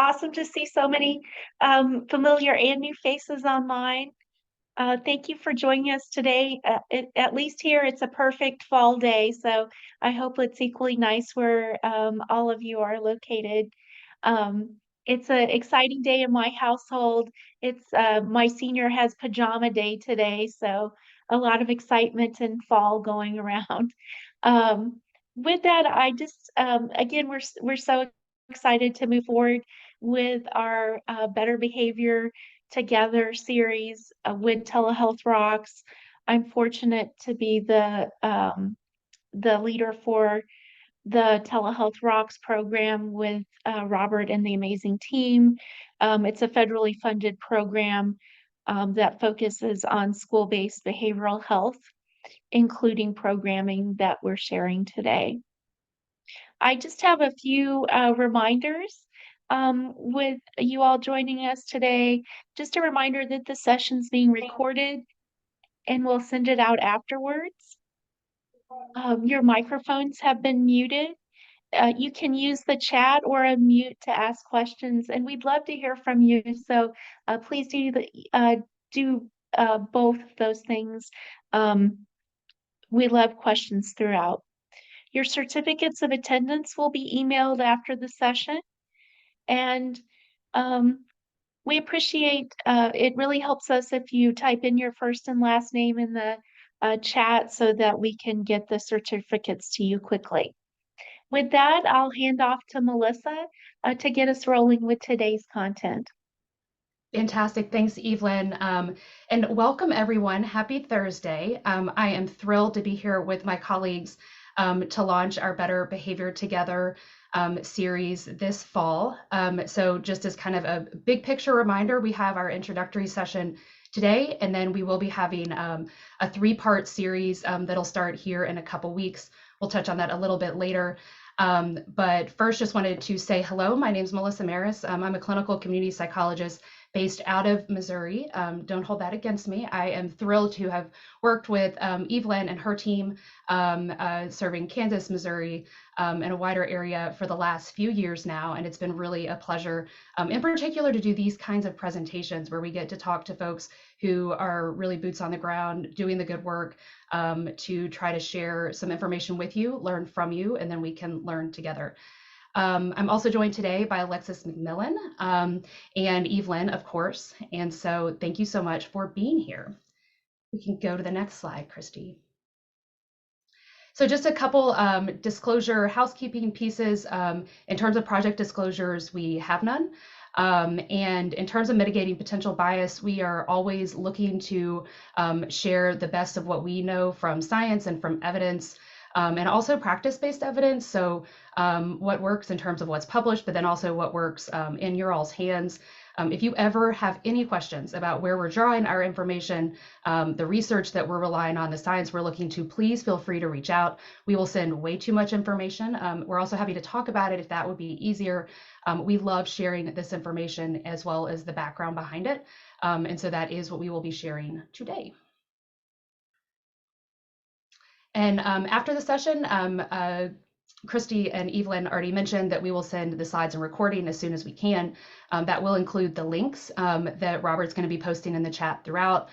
awesome to see so many familiar and new faces online. Thank you for joining us today. At least here, it's a perfect fall day, so I hope it's equally nice where all of you are located. It's an exciting day in my household. It's my senior has pajama day today, so a lot of excitement and fall going around. Um, with that, I just again, we're so excited to move forward with our Better Behavior Together series with Telehealth ROCKS. I'm fortunate to be the leader for the Telehealth ROCKS program with Robert and the amazing team. It's a federally funded program that focuses on school-based behavioral health, including programming that we're sharing today. I just have a few reminders with you all joining us today. Just a reminder that the session's being recorded and we'll send it out afterwards. Your microphones have been muted. You can use the chat or unmute to ask questions, and we'd love to hear from you. So please do both of those things. We love questions throughout. Your certificates of attendance will be emailed after the session, and we appreciate it really helps us if you type in your first and last name in the chat so that we can get the certificates to you quickly. With that, I'll hand off to Melissa to get us rolling with today's content. Fantastic. Thanks, Evelyn. And welcome, everyone. Happy Thursday. I am thrilled to be here with my colleagues to launch our Better Behavior Together series this fall. So just as kind of a big picture reminder, we have our introductory session today, and then we will be having a 3-part series that'll start here in a couple weeks. We'll touch on that a little bit later. But first, just wanted to say hello. My name is Melissa Maris. I'm a clinical community psychologist based out of Missouri. Don't hold that against me. I am thrilled to have worked with Evelyn and her team serving Kansas, Missouri, and a wider area for the last few years now. And it's been really a pleasure, in particular, to do these kinds of presentations where we get to talk to folks who are really boots on the ground, doing the good work to try to share some information with you, learn from you, and then we can learn together. I'm also joined today by Alexis McMillan and Evelyn, of course. And so thank you so much for being here. We can go to the next slide, Christy. So just a couple disclosure housekeeping pieces. In terms of project disclosures, we have none. And in terms of mitigating potential bias, we are always looking to share the best of what we know from science and from evidence. And also practice-based evidence, so what works in terms of what's published, but then also what works in your all's hands. If you ever have any questions about where we're drawing our information, the research that we're relying on, the science we're looking to, please feel free to reach out. We will send way too much information. We're also happy to talk about it if that would be easier. We love sharing this information as well as the background behind it. And so that is what we will be sharing today. And after the session, Christy and Evelyn already mentioned that we will send the slides and recording as soon as we can. That will include the links that Robert's going to be posting in the chat throughout,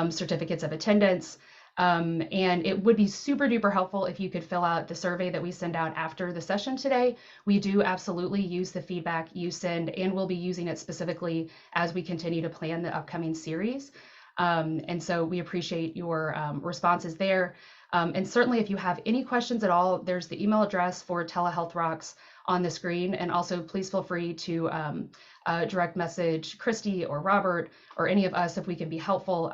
certificates of attendance. And it would be super duper helpful if you could fill out the survey that we send out after the session today. We do absolutely use the feedback you send, and we'll be using it specifically as we continue to plan the upcoming series. And so we appreciate your responses there. And certainly if you have any questions at all, there's the email address for Telehealth ROCKS on the screen. And also please feel free to direct message Christy or Robert or any of us if we can be helpful.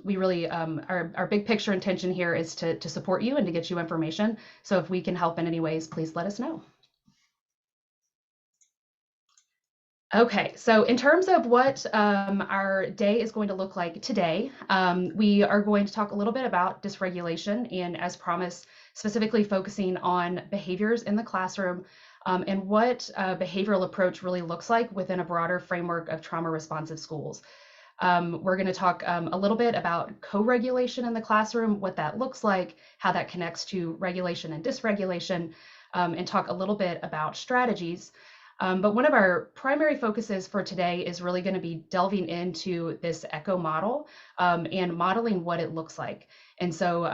We really, our big picture intention here is to support you and to get you information. So if we can help in any ways, please let us know. Okay, so in terms of what our day is going to look like today, we are going to talk a little bit about dysregulation and, as promised, specifically focusing on behaviors in the classroom and what a behavioral approach really looks like within a broader framework of trauma-responsive schools. We're going to talk a little bit about co-regulation in the classroom, what that looks like, how that connects to regulation and dysregulation, and talk a little bit about strategies. But one of our primary focuses for today is really going to be delving into this echo model and modeling what it looks like. And so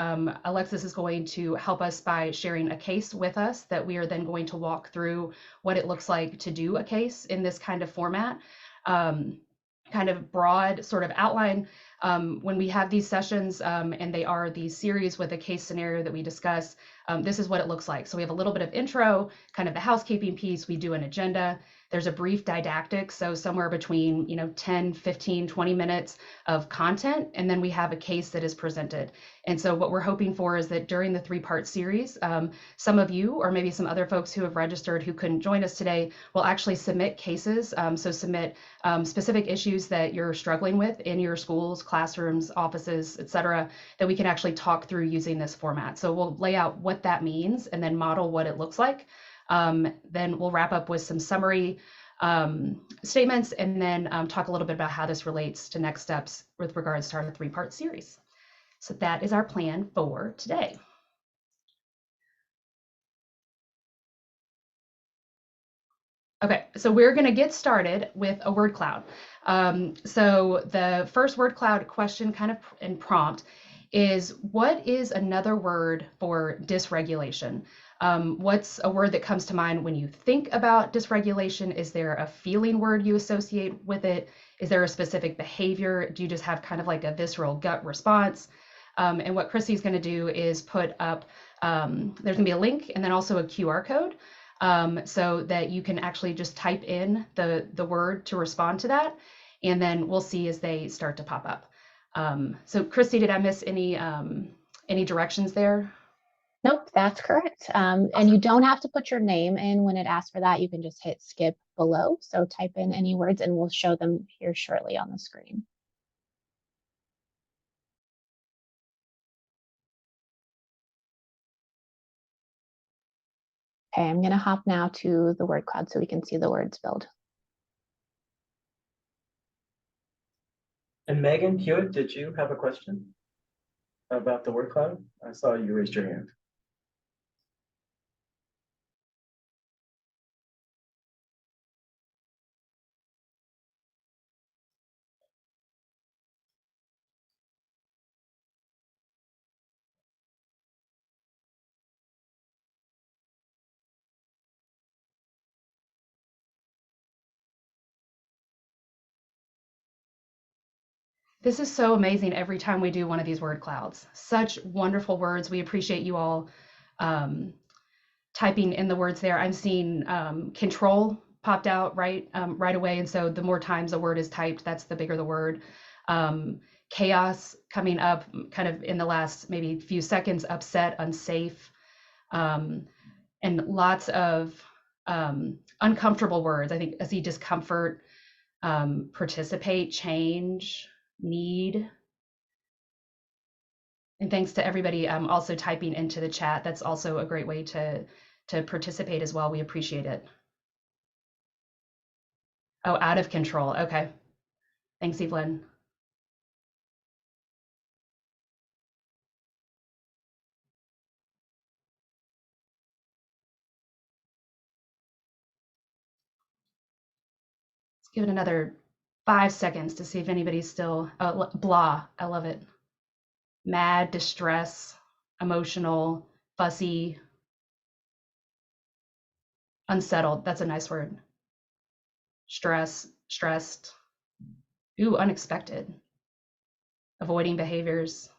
Alexis is going to help us by sharing a case with us that we are then going to walk through what it looks like to do a case in this kind of format. Kind of broad sort of outline when we have these sessions and they are these series with a case scenario that we discuss, this is what it looks like. So we have a little bit of intro, kind of the housekeeping piece, we do an agenda, there's a brief didactic, so somewhere between 10, 15, 20 minutes of content, and then we have a case that is presented. And so what we're hoping for is that during the 3-part series, some of you or maybe some other folks who have registered who couldn't join us today will actually submit cases, so submit specific issues that you're struggling with in your schools, classrooms, offices, etc., that we can actually talk through using this format. So we'll lay out what that means and then model what it looks like. Then we'll wrap up with some summary statements and then talk a little bit about how this relates to next steps with regards to our 3-part series. So that is our plan for today. Okay, so we're going to get started with a word cloud. So the first word cloud question kind of and prompt is, what is another word for dysregulation? What's a word that comes to mind when you think about dysregulation? Is there a feeling word you associate with it? Is there a specific behavior? Do you just have kind of like a visceral gut response? And what Chrissy's going to do is put up, there's going to be a link and then also a QR code. So that you can actually just type in the word to respond to that, and then we'll see as they start to pop up. So Christy, did I miss any directions there? Nope, that's correct. And you don't have to put your name in when it asks for that. You can just hit skip below. So type in any words and we'll show them here shortly on the screen. Okay, I'm going to hop now to the word cloud so we can see the words build. And Megan Hewitt, did you have a question about the word cloud? I saw you raised your hand. This is so amazing every time we do one of these word clouds. Such wonderful words. We appreciate you all typing in the words there. I'm seeing control popped out right away. And so the more times a word is typed, that's the bigger the word. Chaos coming up kind of in the last maybe few seconds, upset, unsafe, and lots of uncomfortable words. I think I see discomfort, participate, change, need. And thanks to everybody also typing into the chat. That's also a great way to participate as well. We appreciate it. Oh, out of control. Okay. Thanks, Evelyn. Let's give it another 5 seconds to see if anybody's still, oh, blah. I love it. Mad, distress, emotional, fussy, unsettled. That's a nice word. Stress, stressed. Ooh, unexpected. Avoiding behaviors.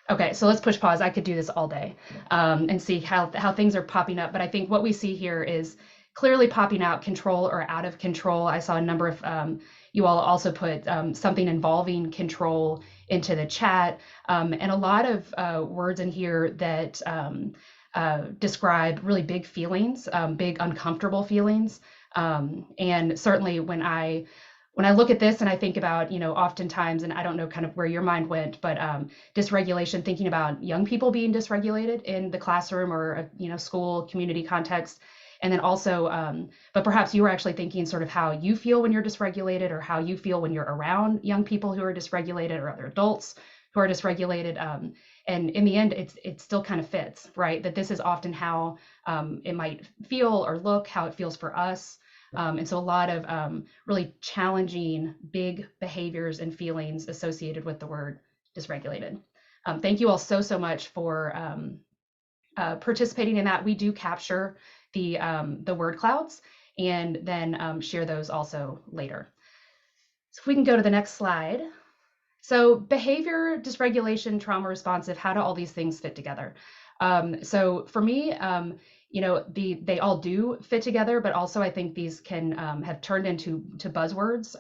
Okay, so let's push pause. I could do this all day and see how things are popping up. But I think what we see here is clearly popping out control or out of control. I saw a number of you all also put something involving control into the chat, and a lot of words in here that describe really big feelings, big uncomfortable feelings. And certainly when I look at this and I think about, oftentimes, and I don't know kind of where your mind went, but dysregulation, thinking about young people being dysregulated in the classroom or, school, community context. And then also, but perhaps you were actually thinking sort of how you feel when you're dysregulated or how you feel when you're around young people who are dysregulated or other adults who are dysregulated. And in the end, it still kind of fits, right? That this is often how it might feel or look, how it feels for us. And so a lot of really challenging, big behaviors and feelings associated with the word dysregulated. Thank you all so much for participating in that. We do capture the word clouds and then share those also later. So if we can go to the next slide. So behavior, dysregulation, trauma responsive, how do all these things fit together? So for me, they all do fit together, but also I think these can have turned into buzzwords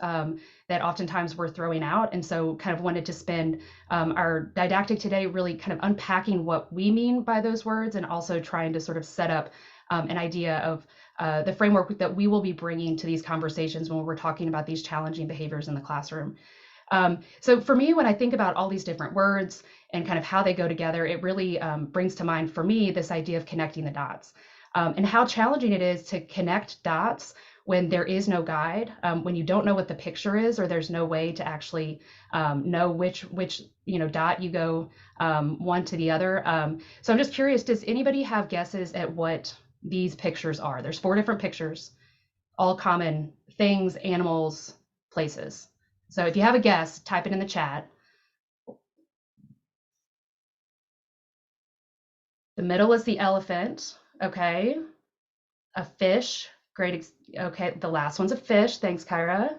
that oftentimes we're throwing out. And so kind of wanted to spend our didactic today really kind of unpacking what we mean by those words and also trying to sort of set up an idea of the framework that we will be bringing to these conversations when we're talking about these challenging behaviors in the classroom. So for me, when I think about all these different words and kind of how they go together, it really brings to mind for me this idea of connecting the dots and how challenging it is to connect dots when there is no guide, when you don't know what the picture is, or there's no way to actually know which dot you go one to the other. So I'm just curious, does anybody have guesses at what these pictures are? There's 4 different pictures, all common things, animals, places. So if you have a guess, type it in the chat. The middle is the elephant. Okay. A fish. Great. Okay. The last one's a fish. Thanks, Kyra.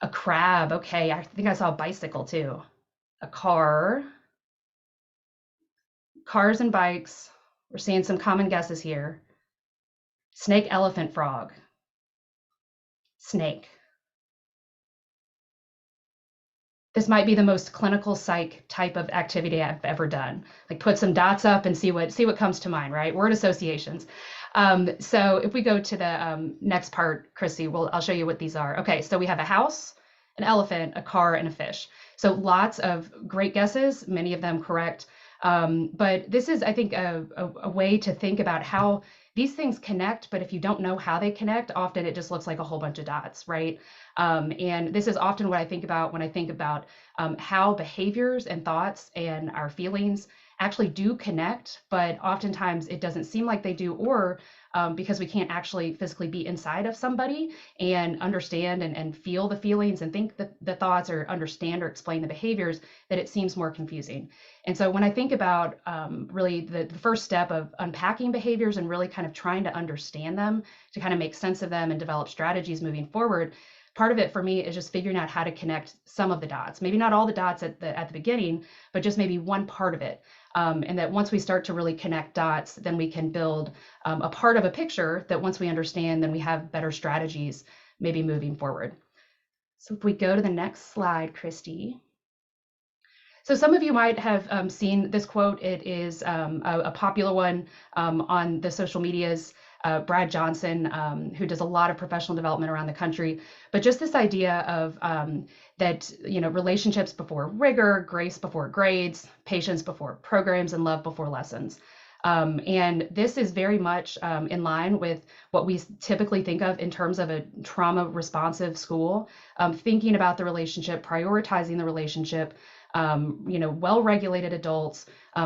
A crab. Okay. I think I saw a bicycle too. A car. Cars and bikes. We're seeing some common guesses here. Snake, elephant, frog. Snake. This might be the most clinical psych type of activity I've ever done. Like put some dots up and see what comes to mind, right? Word associations. So if we go to the next part, Chrissy, I'll show you what these are. Okay, so we have a house, an elephant, a car, and a fish. So lots of great guesses, many of them correct. But this is, I think, a way to think about how these things connect, but if you don't know how they connect, often it just looks like a whole bunch of dots, right? And this is often what I think about when I think about how behaviors and thoughts and our feelings actually do connect, but oftentimes it doesn't seem like they do, or because we can't actually physically be inside of somebody and understand and feel the feelings and think the thoughts or understand or explain the behaviors, that it seems more confusing. And so when I think about really the first step of unpacking behaviors and really kind of trying to understand them, to kind of make sense of them and develop strategies moving forward, part of it for me is just figuring out how to connect some of the dots, maybe not all the dots at the beginning, but just maybe one part of it. And that once we start to really connect dots, then we can build a part of a picture that once we understand, then we have better strategies maybe moving forward. So if we go to the next slide, Christy. So some of you might have seen this quote. It is a popular one on the social medias. Brad Johnson, who does a lot of professional development around the country, but just this idea of that, relationships before rigor, grace before grades, patience before programs, and love before lessons. And this is very much in line with what we typically think of in terms of a trauma responsive school, thinking about the relationship, prioritizing the relationship, well-regulated adults,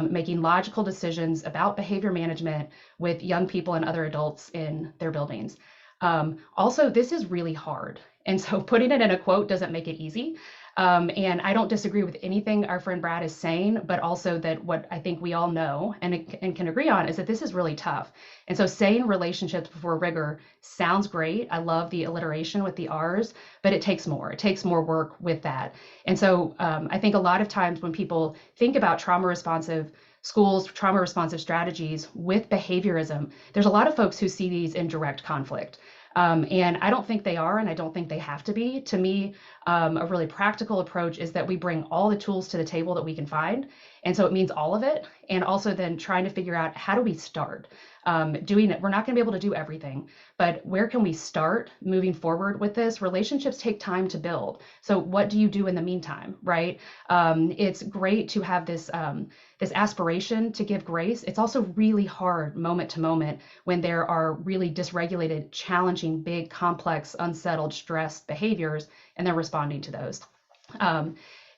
making logical decisions about behavior management with young people and other adults in their buildings. Also, this is really hard. And so putting it in a quote doesn't make it easy. And I don't disagree with anything our friend Brad is saying, but also that what I think we all know and can agree on is that this is really tough. And so saying relationships before rigor sounds great. I love the alliteration with the R's, but it takes more. It takes more work with that. And so I think a lot of times when people think about trauma responsive schools, trauma responsive strategies with behaviorism, there's a lot of folks who see these in direct conflict. And I don't think they are, and I don't think they have to be. To me, a really practical approach is that we bring all the tools to the table that we can find. And so it means all of it. And also then trying to figure out, how do we start doing it? We're not going to be able to do everything, but where can we start moving forward with this? Relationships take time to build. So what do you do in the meantime, right? It's great to have this aspiration to give grace. It's also really hard moment to moment when there are really dysregulated, challenging, big, complex, unsettled, stressed behaviors, and they're responding to those.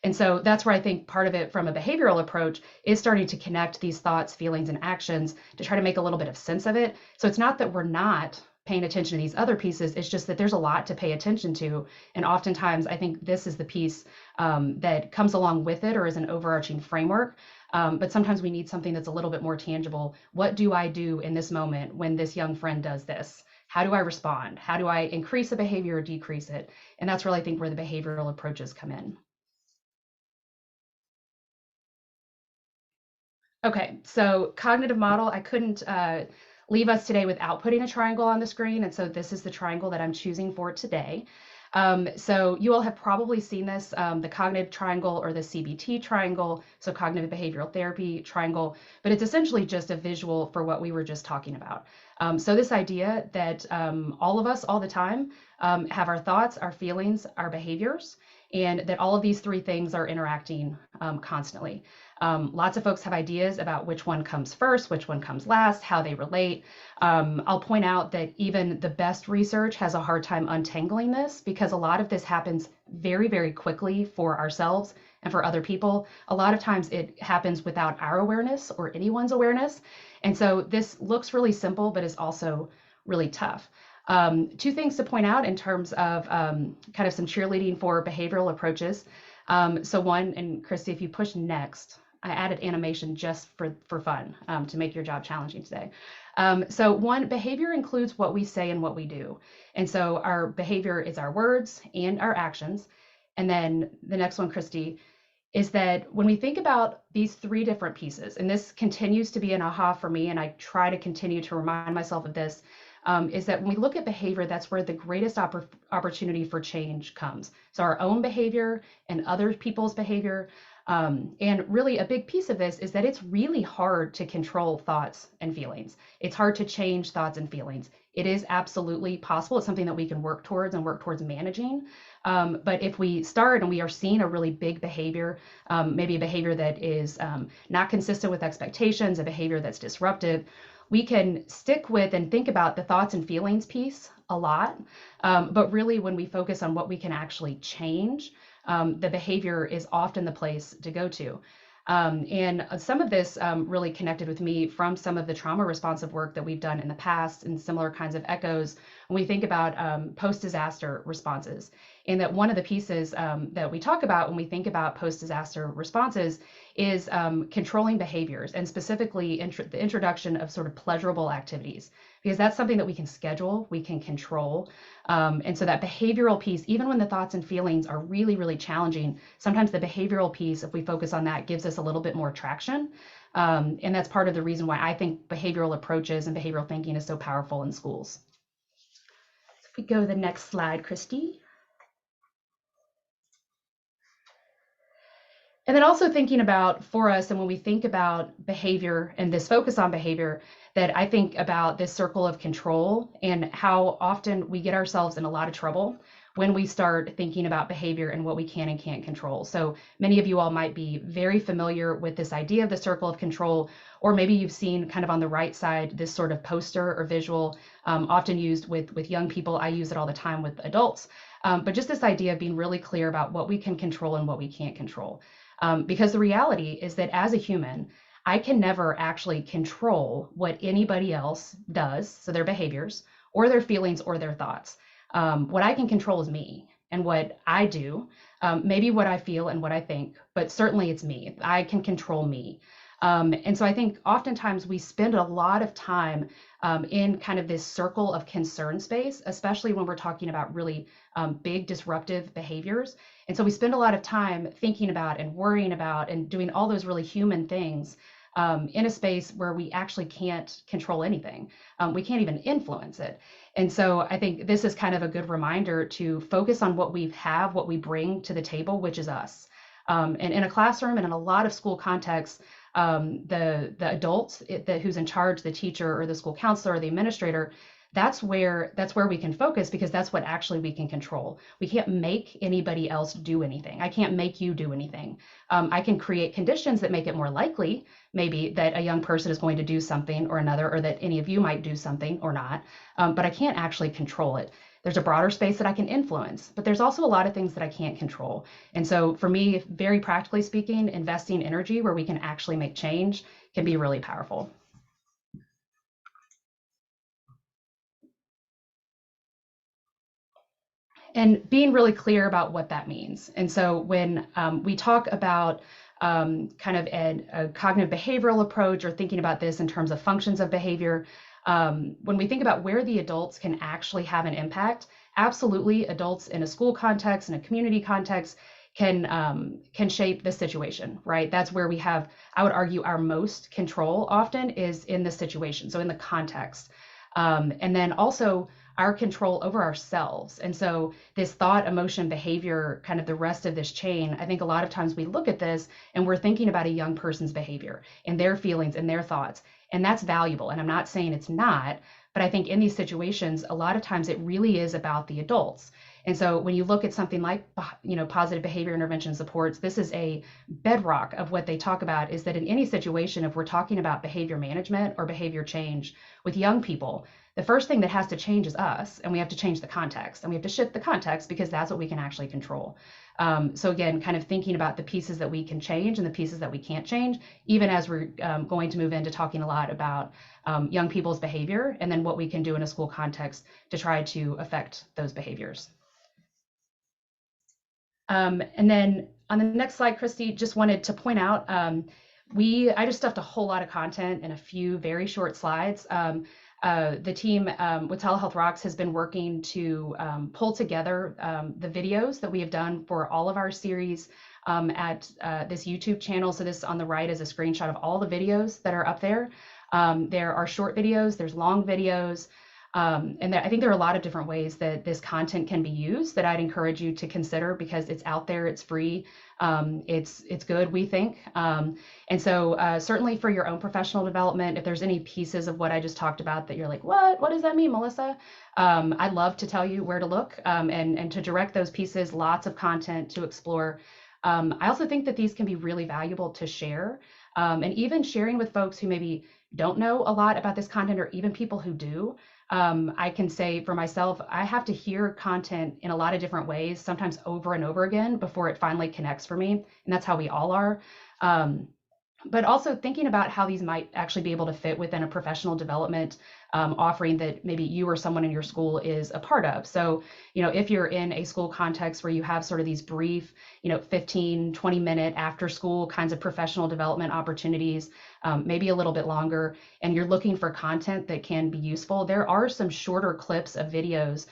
And so that's where I think part of it from a behavioral approach is starting to connect these thoughts, feelings, and actions to try to make a little bit of sense of it. So it's not that we're not paying attention to these other pieces, it's just that there's a lot to pay attention to. And oftentimes, I think this is the piece that comes along with it or is an overarching framework. But sometimes we need something that's a little bit more tangible. What do I do in this moment when this young friend does this? How do I respond? How do I increase a behavior or decrease it? And that's really, I think, where the behavioral approaches come in. Okay, so cognitive model, I couldn't leave us today without putting a triangle on the screen. And so this is the triangle that I'm choosing for today. So you all have probably seen this, the cognitive triangle or the CBT triangle, so cognitive behavioral therapy triangle, but it's essentially just a visual for what we were just talking about. So this idea that all of us all the time have our thoughts, our feelings, our behaviors, and that all of these three things are interacting constantly. Lots of folks have ideas about which one comes first, which one comes last, how they relate. I'll point out that even the best research has a hard time untangling this because a lot of this happens very, very quickly for ourselves and for other people. A lot of times it happens without our awareness or anyone's awareness. And so this looks really simple, but is also really tough. Two things to point out in terms of kind of some cheerleading for behavioral approaches. So one, and Christy, if you push next, I added animation just for fun to make your job challenging today. So one, behavior includes what we say and what we do. And so our behavior is our words and our actions. And then the next one, Christy, is that when we think about these three different pieces, and this continues to be an aha for me, and I try to continue to remind myself of this, is that when we look at behavior, that's where the greatest opportunity for change comes. So our own behavior and other people's behavior. And really a big piece of this is that it's really hard to control thoughts and feelings. It's hard to change thoughts and feelings. It is absolutely possible. It's something that we can work towards and work towards managing. But if we start and we are seeing a really big behavior, maybe a behavior that is not consistent with expectations, a behavior that's disruptive, we can stick with and think about the thoughts and feelings piece a lot. But really, when we focus on what we can actually change, the behavior is often the place to go to. And some of this really connected with me from some of the trauma responsive work that we've done in the past and similar kinds of echoes when we think about post-disaster responses. And that one of the pieces that we talk about when we think about post-disaster responses is controlling behaviors, and specifically the introduction of sort of pleasurable activities, because that's something that we can schedule, we can control. And so that behavioral piece, even when the thoughts and feelings are really, really challenging, sometimes the behavioral piece, if we focus on that, gives us a little bit more traction. And that's part of the reason why I think behavioral approaches and behavioral thinking is so powerful in schools. So if we go to the next slide, Christy. And then also thinking about for us, and when we think about behavior and this focus on behavior, that I think about this circle of control and how often we get ourselves in a lot of trouble when we start thinking about behavior and what we can and can't control. So many of you all might be very familiar with this idea of the circle of control, or maybe you've seen kind of on the right side, this sort of poster or visual, often used with young people. I use it all the time with adults. But just this idea of being really clear about what we can control and what we can't control. Because the reality is that as a human, I can never actually control what anybody else does, so their behaviors or their feelings or their thoughts. What I can control is me and what I do, maybe what I feel and what I think, but certainly it's me. I can control me. And so I think oftentimes we spend a lot of time in kind of this circle of concern space, especially when we're talking about really big disruptive behaviors. And so we spend a lot of time thinking about and worrying about and doing all those really human things in a space where we actually can't control anything. We can't even influence it. And so I think this is kind of a good reminder to focus on what we have, what we bring to the table, which is us. And in a classroom and in a lot of school contexts, the adults who's in charge, the teacher or the school counselor or the administrator, that's where we can focus, because that's what actually we can control. We can't make anybody else do anything. I can't make you do anything. I can create conditions that make it more likely maybe that a young person is going to do something or another, or that any of you might do something or not, but I can't actually control it. There's a broader space that I can influence, but there's also a lot of things that I can't control. And so for me, very practically speaking, investing energy where we can actually make change can be really powerful. And being really clear about what that means. And so when we talk about kind of a cognitive behavioral approach, or thinking about this in terms of functions of behavior, when we think about where the adults can actually have an impact, absolutely adults in a school context, in a community context, can shape the situation, right? That's where we have, I would argue, our most control often is in the situation, so in the context. And then also our control over ourselves. And so this thought, emotion, behavior, kind of the rest of this chain, I think a lot of times we look at this and we're thinking about a young person's behavior and their feelings and their thoughts. And that's valuable. And I'm not saying it's not, but I think in these situations, a lot of times it really is about the adults. And so when you look at something like, positive behavior intervention supports, this is a bedrock of what they talk about, is that in any situation, if we're talking about behavior management or behavior change with young people, the first thing that has to change is us, and we have to change the context, and we have to shift the context because that's what we can actually control. So again, kind of thinking about the pieces that we can change and the pieces that we can't change, even as we're going to move into talking a lot about young people's behavior, and then what we can do in a school context to try to affect those behaviors. And then on the next slide, Christy, just wanted to point out, I just stuffed a whole lot of content in a few very short slides. The team with Telehealth ROCKS has been working to pull together the videos that we have done for all of our series at this YouTube channel. So this on the right is a screenshot of all the videos that are up there. There are short videos, there's long videos, and I think there are a lot of different ways that this content can be used that I'd encourage you to consider, because it's out there, it's free, it's good, we think. And so certainly for your own professional development, if there's any pieces of what I just talked about that you're like, what does that mean, Melissa? I'd love to tell you where to look and to direct those pieces, lots of content to explore. I also think that these can be really valuable to share, and even sharing with folks who maybe don't know a lot about this content, or even people who do. I can say for myself, I have to hear content in a lot of different ways, sometimes over and over again, before it finally connects for me. And that's how we all are. But also thinking about how these might actually be able to fit within a professional development offering that maybe you or someone in your school is a part of. So, if you're in a school context where you have sort of these brief, 15, 20-minute after school kinds of professional development opportunities, maybe a little bit longer, and you're looking for content that can be useful, there are some shorter clips of videos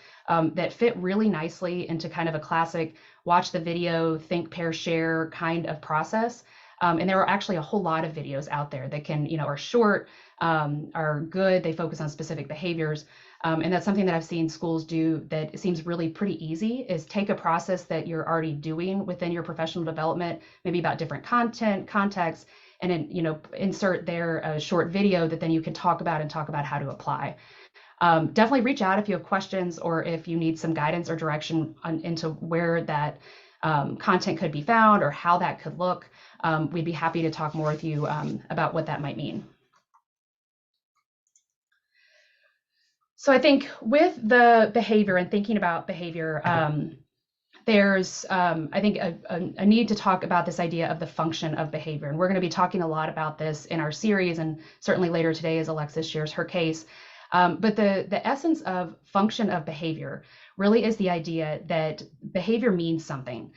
that fit really nicely into kind of a classic watch the video, think, pair, share kind of process. And there are actually a whole lot of videos out there that can, are short, are good, they focus on specific behaviors. And that's something that I've seen schools do that seems really pretty easy, is take a process that you're already doing within your professional development, maybe about different content, context, and then, insert there a short video that then you can talk about how to apply. Definitely reach out if you have questions, or if you need some guidance or direction into where that content could be found or how that could look. We'd be happy to talk more with you about what that might mean. So I think with the behavior and thinking about behavior, there's, I think, a need to talk about this idea of the function of behavior. And we're going to be talking a lot about this in our series, and certainly later today as Alexis shares her case. But the essence of function of behavior really is the idea that behavior means something.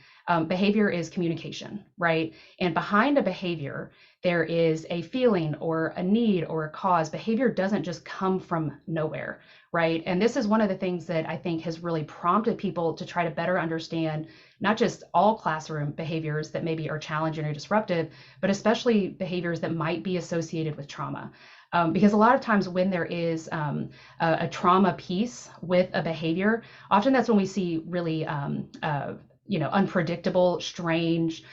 Behavior is communication, right? And behind a behavior, there is a feeling or a need or a cause. Behavior doesn't just come from nowhere, right? And this is one of the things that I think has really prompted people to try to better understand not just all classroom behaviors that maybe are challenging or disruptive, but especially behaviors that might be associated with trauma. Because a lot of times when there is a trauma piece with a behavior, often that's when we see really unpredictable, strange,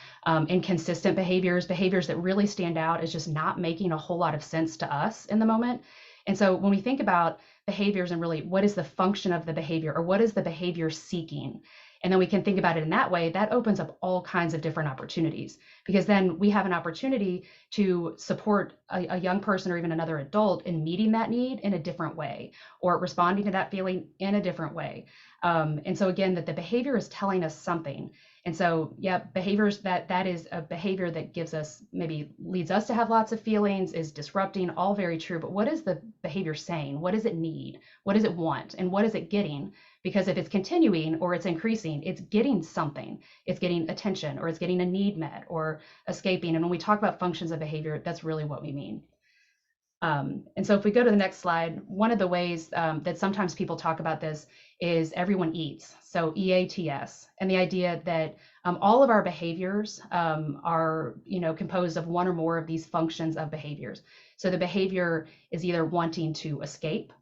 inconsistent behaviors that really stand out as just not making a whole lot of sense to us in the moment. And so when we think about behaviors and really what is the function of the behavior, or what is the behavior seeking? and then we can think about it in that way, that opens up all kinds of different opportunities, because then we have an opportunity to support a young person or even another adult in meeting that need in a different way, or responding to that feeling in a different way. And so again, that the behavior is telling us something. And so, yeah, behaviors that is a behavior that gives us, maybe leads us to have lots of feelings, is disrupting, all very true. But what is the behavior saying? What does it need? What does it want? And what is it getting? Because if it's continuing or it's increasing, it's getting something. It's getting attention, or it's getting a need met, or escaping. And when we talk about functions of behavior, that's really what we mean. And so if we go to the next slide, one of the ways that sometimes people talk about this is everyone eats, so EATS, and the idea that all of our behaviors are, composed of one or more of these functions of behaviors. So the behavior is either wanting to escape,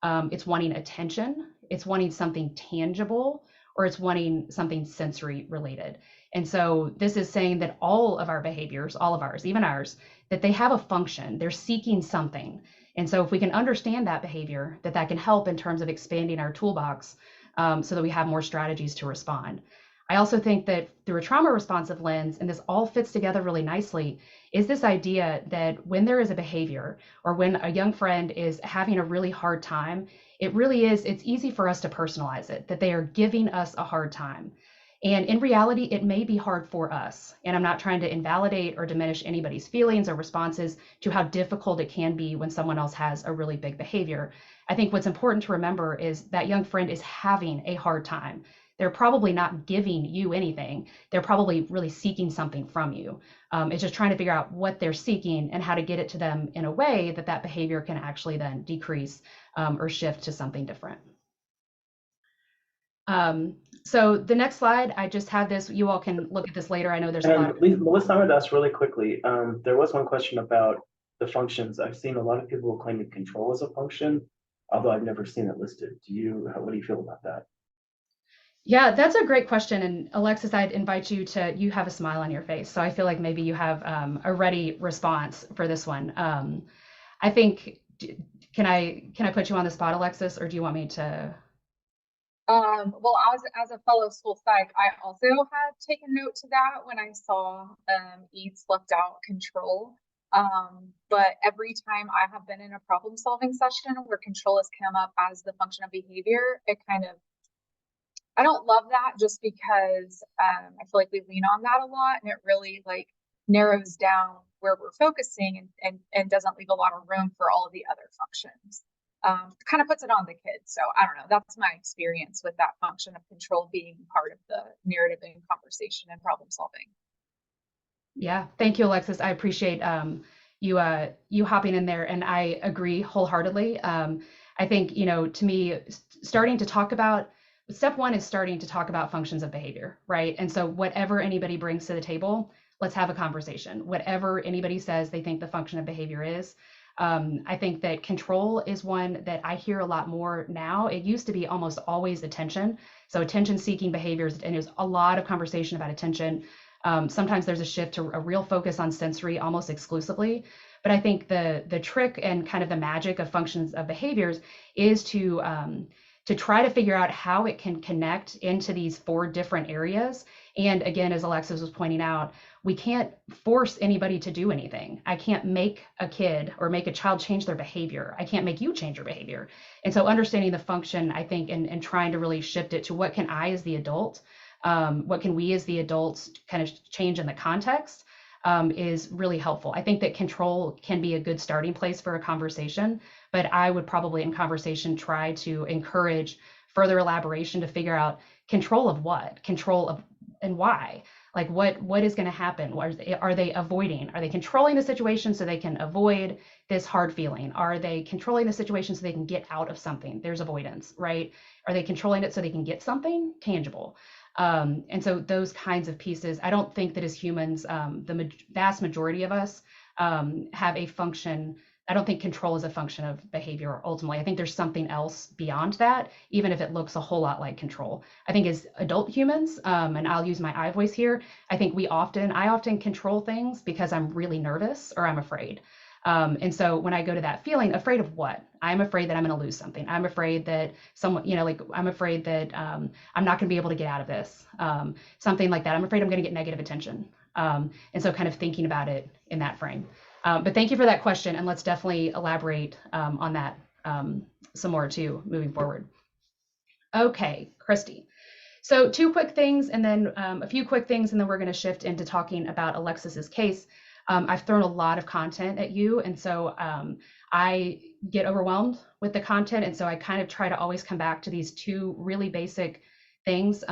it's wanting attention, it's wanting something tangible, or it's wanting something sensory related. And so this is saying that all of our behaviors, all of ours, even ours, that they have a function, they're seeking something. And so if we can understand that behavior, that can help in terms of expanding our toolbox so that we have more strategies to respond. I also think that through a trauma responsive lens, and this all fits together really nicely, is this idea that when there is a behavior, or when a young friend is having a really hard time, it's easy for us to personalize it, that they are giving us a hard time. And in reality, it may be hard for us. And I'm not trying to invalidate or diminish anybody's feelings or responses to how difficult it can be when someone else has a really big behavior. I think what's important to remember is that young friend is having a hard time. They're probably not giving you anything. They're probably really seeking something from you. It's just trying to figure out what they're seeking and how to get it to them in a way that behavior can actually then decrease or shift to something different. So the next slide, I just have this. You all can look at this later. I know there's a lot of... Melissa, I would ask really quickly. There was one question about the functions. I've seen a lot of people claiming control as a function, although I've never seen it listed. What do you feel about that? Yeah, that's a great question. And Alexis, I'd invite you you have a smile on your face. So I feel like maybe you have a ready response for this one. I think, can I put you on the spot, Alexis, or do you want me to? Well, as a fellow school psych, I also had taken note to that when I saw eats left out control. But every time I have been in a problem solving session where control has come up as the function of behavior, I don't love that, just because I feel like we lean on that a lot, and it really narrows down where we're focusing and doesn't leave a lot of room for all of the other functions. Kind of puts it on the kids. So I don't know, that's my experience with that function of control being part of the narrative and conversation and problem solving. Yeah, thank you, Alexis. I appreciate you hopping in there, and I agree wholeheartedly. I think, to me, starting to talk about step one is starting to talk about functions of behavior, right? And so whatever anybody brings to the table, let's have a conversation. Whatever anybody says they think the function of behavior is. I think that control is one that I hear a lot more now. It used to be almost always attention. So attention-seeking behaviors, and there's a lot of conversation about attention. Sometimes there's a shift to a real focus on sensory almost exclusively. But I think the trick and kind of the magic of functions of behaviors is to try to figure out how it can connect into these 4 different areas. And again, as Alexis was pointing out, we can't force anybody to do anything. I can't make a kid or make a child change their behavior. I can't make you change your behavior. And so understanding the function, I think, and trying to really shift it to what can I as the adult, what can we as the adults kind of change in the context is really helpful. I think that control can be a good starting place for a conversation, but I would probably in conversation try to encourage further elaboration to figure out control of what, control of, and why. Like what is going to happen? Are they avoiding? Are they controlling the situation so they can avoid this hard feeling? Are they controlling the situation so they can get out of something? There's avoidance, right? Are they controlling it so they can get something tangible? And so those kinds of pieces, I don't think that as humans, the vast majority of us have a function. I don't think control is a function of behavior ultimately. I think there's something else beyond that, even if it looks a whole lot like control. I think as adult humans, and I'll use my I voice here, I think I often control things because I'm really nervous or I'm afraid. And so when I go to that feeling, afraid of what? I'm afraid that I'm going to lose something. I'm afraid that someone, like I'm afraid that I'm not going to be able to get out of this, something like that. I'm afraid I'm going to get negative attention. And so kind of thinking about it in that frame. But thank you for that question. And let's definitely elaborate on that some more too, moving forward. Okay, Christy. So 2 quick things and then a few quick things, and then we're going to shift into talking about Alexis's case. I've thrown a lot of content at you, and so I get overwhelmed with the content, and so I kind of try to always come back to these 2 really basic things.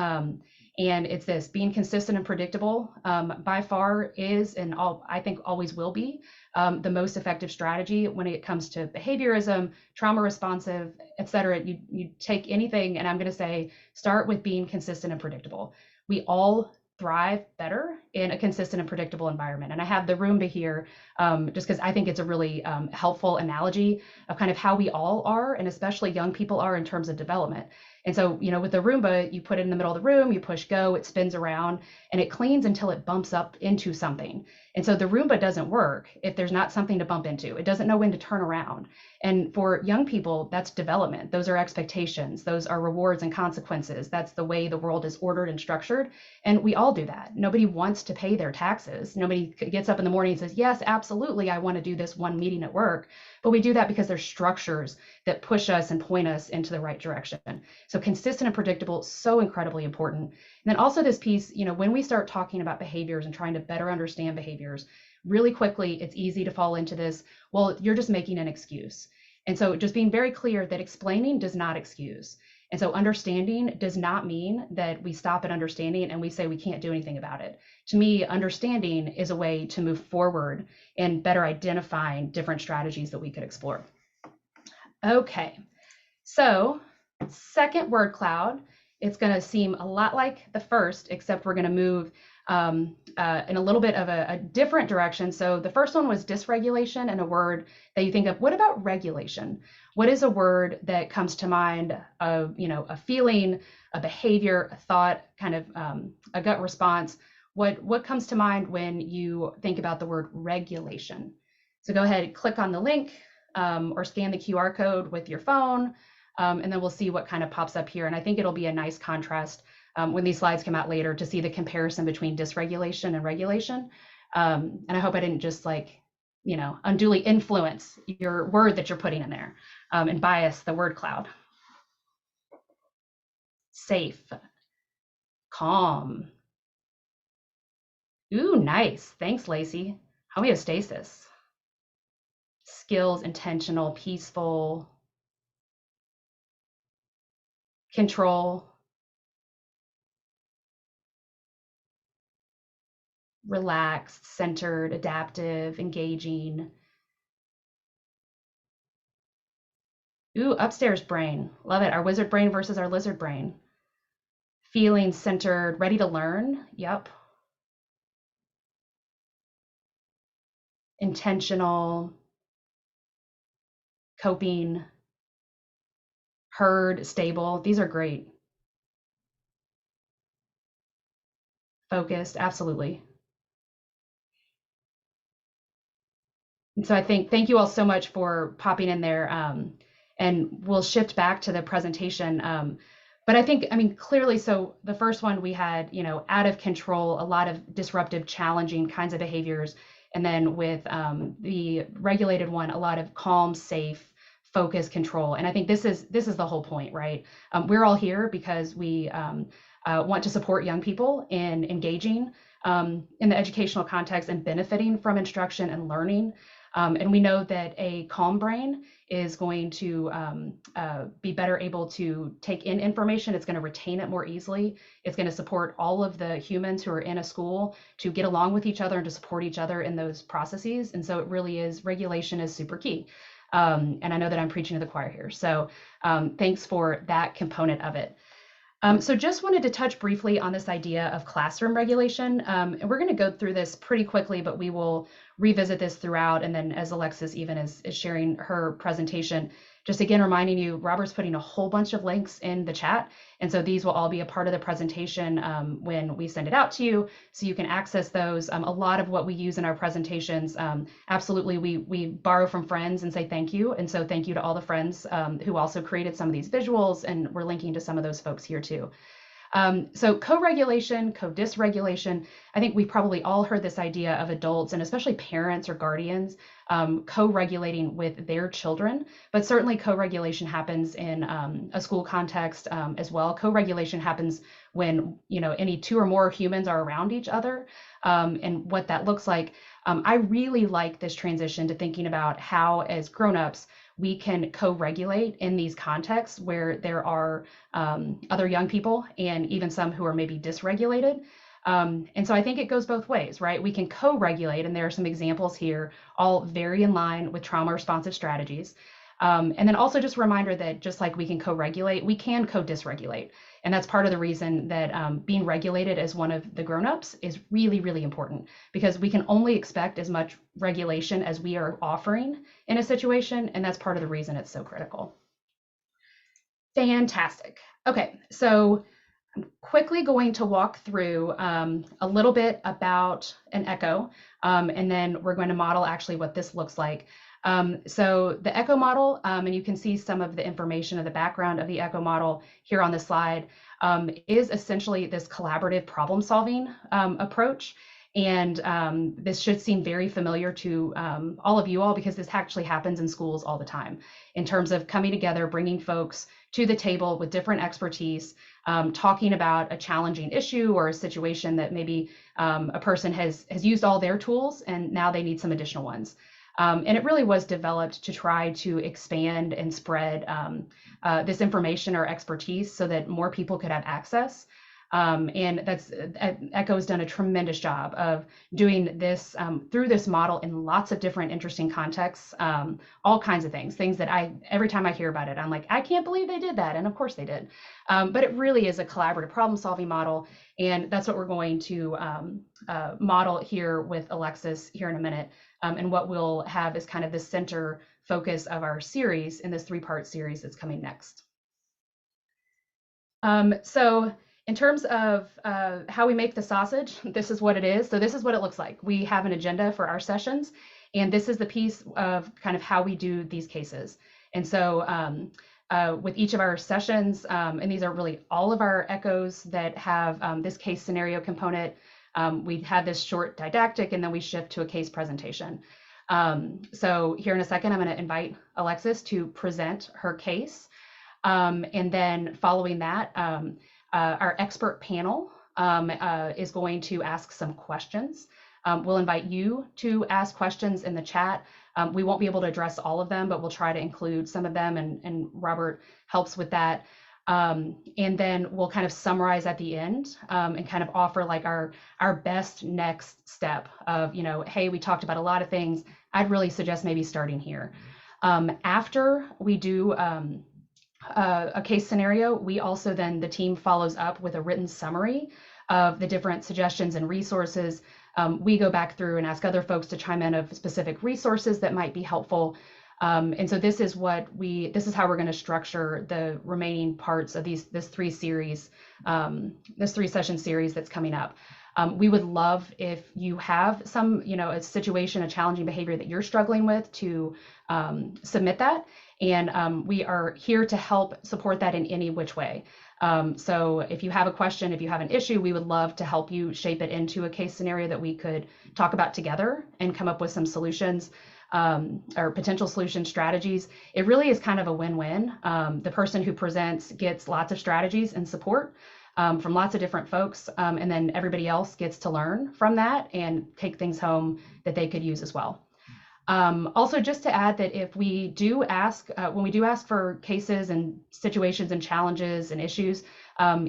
And it's this: being consistent and predictable by far is, and I think always will be, the most effective strategy when it comes to behaviorism, trauma responsive, et cetera. You take anything, and I'm going to say start with being consistent and predictable. We all thrive better in a consistent and predictable environment. And I have the Roomba here just because I think it's a really helpful analogy of kind of how we all are, and especially young people are in terms of development. And so, with the Roomba, you put it in the middle of the room, you push go, it spins around, and it cleans until it bumps up into something. And so the Roomba doesn't work if there's not something to bump into. It doesn't know when to turn around. And for young people, that's development. Those are expectations. Those are rewards and consequences. That's the way the world is ordered and structured. And we all do that. Nobody wants to pay their taxes. Nobody gets up in the morning and says, yes, absolutely, I want to do this one meeting at work. But we do that because there's structures that push us and point us into the right direction. So consistent and predictable, so incredibly important. And then also this piece, when we start talking about behaviors and trying to better understand behaviors, really quickly, it's easy to fall into this, well, you're just making an excuse. And so just being very clear that explaining does not excuse. And so understanding does not mean that we stop at understanding and we say we can't do anything about it. To me, understanding is a way to move forward and better identifying different strategies that we could explore. Okay, so second word cloud, it's going to seem a lot like the first, except we're going to move in a little bit of a different direction. So the first one was dysregulation, and a word that you think of. What about regulation? What is a word that comes to mind of, a feeling, a behavior, a thought, kind of a gut response? What comes to mind when you think about the word regulation? So go ahead and click on the link or scan the QR code with your phone. And then we'll see what kind of pops up here. And I think it'll be a nice contrast when these slides come out later to see the comparison between dysregulation and regulation. And I hope I didn't just unduly influence your word that you're putting in there and bias the word cloud. Safe, calm. Ooh, nice. Thanks, Lacey. Homeostasis. Skills, intentional, peaceful. Control, relaxed, centered, adaptive, engaging. Ooh, upstairs brain. Love it. Our wizard brain versus our lizard brain. Feeling centered, ready to learn. Yep. Intentional, coping, heard, stable. These are great. Focused, absolutely. And so I think, thank you all so much for popping in there. And we'll shift back to the presentation. But I think, clearly, so the first one we had, out of control, a lot of disruptive, challenging kinds of behaviors. And then with the regulated one, a lot of calm, safe, focus, control. And I think this is the whole point, right? We're all here because we want to support young people in engaging in the educational context and benefiting from instruction and learning. And we know that a calm brain is going to be better able to take in information. It's going to retain it more easily. It's going to support all of the humans who are in a school to get along with each other and to support each other in those processes. And so it really is, regulation is super key. And I know that I'm preaching to the choir here. So thanks for that component of it. So just wanted to touch briefly on this idea of classroom regulation. And we're going to go through this pretty quickly, but we will revisit this throughout. And then as Alexis even is sharing her presentation, just again, reminding you, Robert's putting a whole bunch of links in the chat. And so these will all be a part of the presentation when we send it out to you, so you can access those. A lot of what we use in our presentations, absolutely, we borrow from friends and say thank you. And so thank you to all the friends who also created some of these visuals, and we're linking to some of those folks here too. So co-regulation, co-dysregulation, I think we've probably all heard this idea of adults, and especially parents or guardians, co-regulating with their children, but certainly co-regulation happens in a school context as well. Co-regulation happens when, you know, any two or more humans are around each other, and what that looks like. I really like this transition to thinking about how, as grown-ups, we can co-regulate in these contexts where there are other young people and even some who are maybe dysregulated. And so I think it goes both ways, right? We can co-regulate, and there are some examples here, all very in line with trauma responsive strategies. And then also just a reminder that just like we can co-regulate, we can co-dysregulate. And that's part of the reason that being regulated as one of the grown-ups is really, really important, because we can only expect as much regulation as we are offering in a situation. And that's part of the reason it's so critical. Fantastic. Okay, so I'm quickly going to walk through a little bit about an echo, and then we're going to model actually what this looks like. So the echo model, and you can see some of the information of the background of the echo model here on the slide, is essentially this collaborative problem solving approach. And this should seem very familiar to all of you all, because this actually happens in schools all the time, in terms of coming together, bringing folks to the table with different expertise, talking about a challenging issue or a situation that maybe a person has used all their tools and now they need some additional ones. And it really was developed to try to expand and spread this information or expertise so that more people could have access. And that's ECHO has done a tremendous job of doing this through this model in lots of different interesting contexts, all kinds of things that every time I hear about it, I'm like, I can't believe they did that. And of course they did. But it really is a collaborative problem solving model. And that's what we're going to model here with Alexis here in a minute. And what we'll have is kind of the center focus of our series in this 3-part series that's coming next. So in terms of how we make the sausage, this is what it is. So this is what it looks like. We have an agenda for our sessions, and this is the piece of kind of how we do these cases. And so with each of our sessions, and these are really all of our echoes that have this case scenario component, we have this short didactic, and then we shift to a case presentation. So here in a second, I'm going to invite Alexis to present her case. And then following that, our expert panel is going to ask some questions. We'll invite you to ask questions in the chat. We won't be able to address all of them, but we'll try to include some of them, and Robert helps with that. And then we'll kind of summarize at the end and kind of offer like our best next step of, you know, hey, we talked about a lot of things. I'd really suggest maybe starting here. After we do a case scenario, we also then, the team follows up with a written summary of the different suggestions and resources. We go back through and ask other folks to chime in of specific resources that might be helpful. And so this is how we're going to structure the remaining parts of this 3-session series that's coming up. We would love if you have some, you know, a situation, a challenging behavior that you're struggling with, to submit that. And we are here to help support that in any which way. So if you have a question, if you have an issue, we would love to help you shape it into a case scenario that we could talk about together and come up with some solutions or potential solution strategies. It really is kind of a win-win. The person who presents gets lots of strategies and support from lots of different folks, and then everybody else gets to learn from that and take things home that they could use as well. Also, just to add that if we do ask, when we do ask for cases and situations and challenges and issues,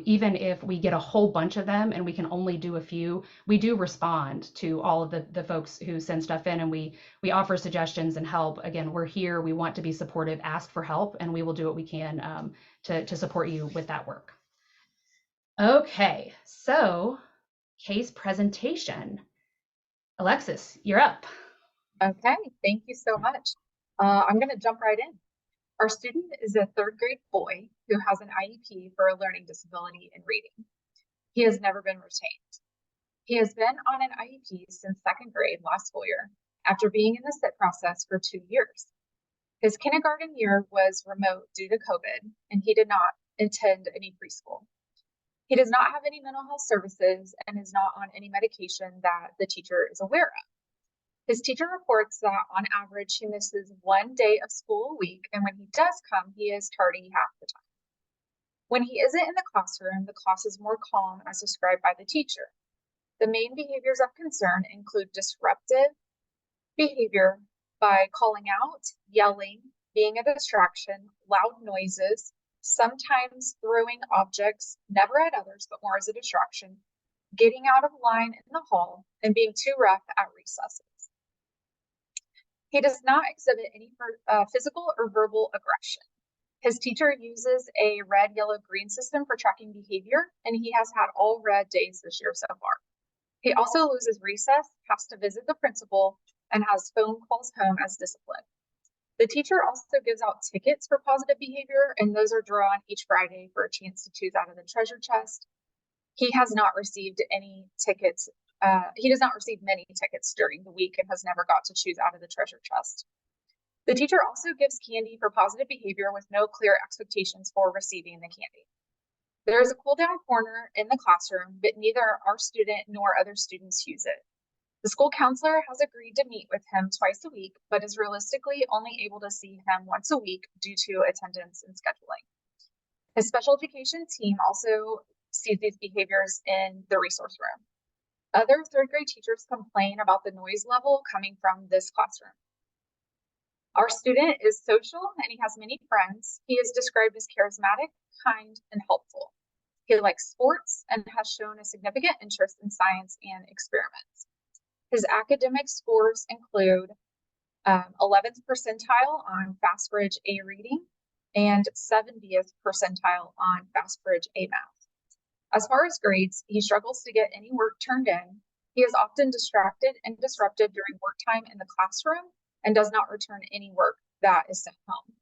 even if we get a whole bunch of them and we can only do a few, we do respond to all of the folks who send stuff in, and we offer suggestions and help. Again, we're here, we want to be supportive, ask for help, and we will do what we can to support you with that work. Okay, so case presentation. Alexis, you're up. Okay, thank you so much. I'm going to jump right in. Our student is a third grade boy who has an IEP for a learning disability in reading. He has never been retained. He has been on an IEP since second grade last school year after being in the SIP process for 2 years. His kindergarten year was remote due to COVID, and he did not attend any preschool. He does not have any mental health services and is not on any medication that the teacher is aware of. His teacher reports that on average he misses 1 day of school a week, and when he does come, he is tardy half the time. When he isn't in the classroom, the class is more calm as described by the teacher. The main behaviors of concern include disruptive behavior by calling out, yelling, being a distraction, loud noises, sometimes throwing objects, never at others, but more as a distraction, getting out of line in the hall, and being too rough at recesses. He does not exhibit any physical or verbal aggression. His teacher uses a red, yellow, green system for tracking behavior, and he has had all red days this year so far. He also loses recess, has to visit the principal, and has phone calls home as discipline. The teacher also gives out tickets for positive behavior, and those are drawn each Friday for a chance to choose out of the treasure chest. He has not received any tickets. He does not receive many tickets during the week and has never got to choose out of the treasure chest. The teacher also gives candy for positive behavior with no clear expectations for receiving the candy. There is a cool down corner in the classroom, but neither our student nor other students use it. The school counselor has agreed to meet with him twice a week, but is realistically only able to see him once a week due to attendance and scheduling. His special education team also sees these behaviors in the resource room. Other third grade teachers complain about the noise level coming from this classroom. Our student is social and he has many friends. He is described as charismatic, kind, and helpful. He likes sports and has shown a significant interest in science and experiments. His academic scores include 11th percentile on FastBridge A reading and 70th percentile on FastBridge A math. As far as grades, he struggles to get any work turned in. He is often distracted and disrupted during work time in the classroom and does not return any work that is sent home.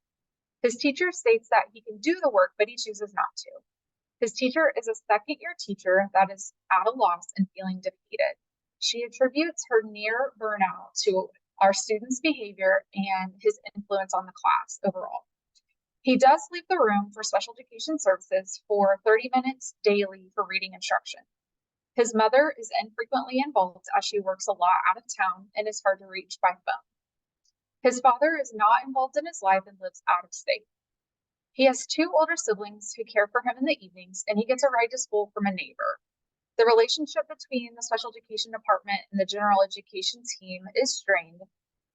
His teacher states that he can do the work, but he chooses not to. His teacher is a second-year teacher that is at a loss and feeling defeated. She attributes her near burnout to our students' behavior and his influence on the class overall. He does leave the room for special education services for 30 minutes daily for reading instruction. His mother is infrequently involved as she works a lot out of town and is hard to reach by phone. His father is not involved in his life and lives out of state. He has 2 older siblings who care for him in the evenings, and he gets a ride to school from a neighbor. The relationship between the special education department and the general education team is strained,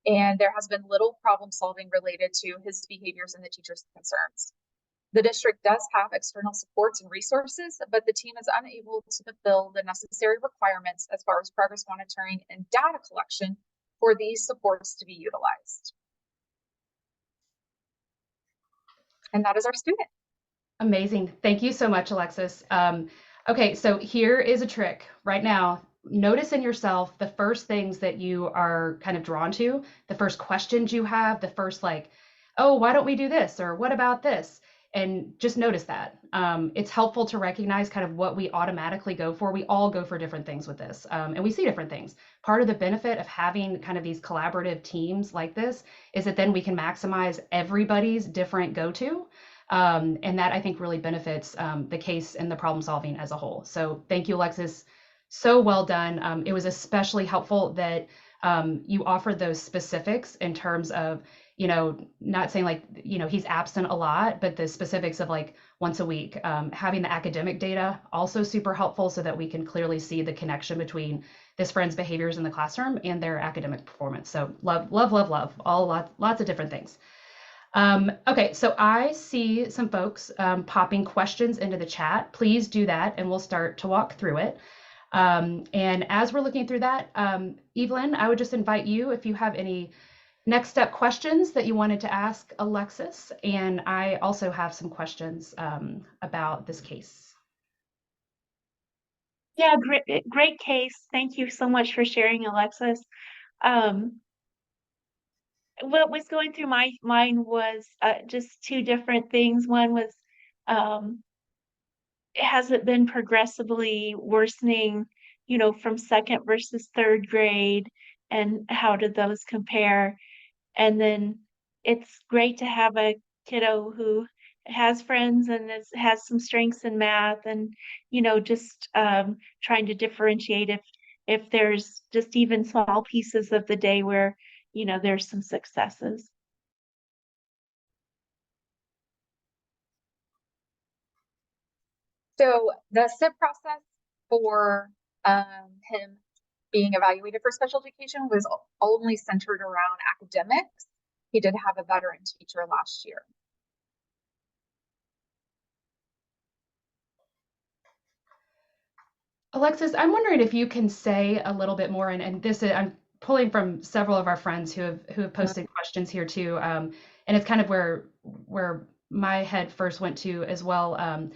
and there has been little problem solving related to his behaviors and the teacher's concerns. The district does have external supports and resources, but the team is unable to fulfill the necessary requirements as far as progress monitoring and data collection for these supports to be utilized. And that is our student. Amazing. Thank you so much, Alexis. Okay, so here is a trick right now. Notice in yourself the first things that you are kind of drawn to, the first questions you have, the first like, oh, why don't we do this? Or what about this? And just notice that. It's helpful to recognize kind of what we automatically go for. We all go for different things with this, and we see different things. Part of the benefit of having kind of these collaborative teams like this is that then we can maximize everybody's different go-to. And that I think really benefits the case and the problem solving as a whole. So thank you, Alexis. So well done. It was especially helpful that you offered those specifics in terms of, you know, not saying like, you know, he's absent a lot, but the specifics of like once a week. Having the academic data also super helpful so that we can clearly see the connection between this friend's behaviors in the classroom and their academic performance. So love, love, love, love, lots of different things. Okay, so I see some folks popping questions into the chat. Please do that and we'll start to walk through it. And as we're looking through that, Evelyn, I would just invite you if you have any next step questions that you wanted to ask Alexis. And I also have some questions about this case. Yeah, great case. Thank you so much for sharing, Alexis. what was going through my mind was just two different things. One was, um, has it been progressively worsening, from second versus third grade, and how did those compare? And then it's great to have a kiddo who has friends and has some strengths in math, and, just trying to differentiate if there's just even small pieces of the day where, there's some successes. So the SIP process for him being evaluated for special education was only centered around academics. He did have a veteran teacher last year. Alexis, I'm wondering if you can say a little bit more, and this is, I'm pulling from several of our friends who have posted questions here too, and it's kind of where my head first went to as well,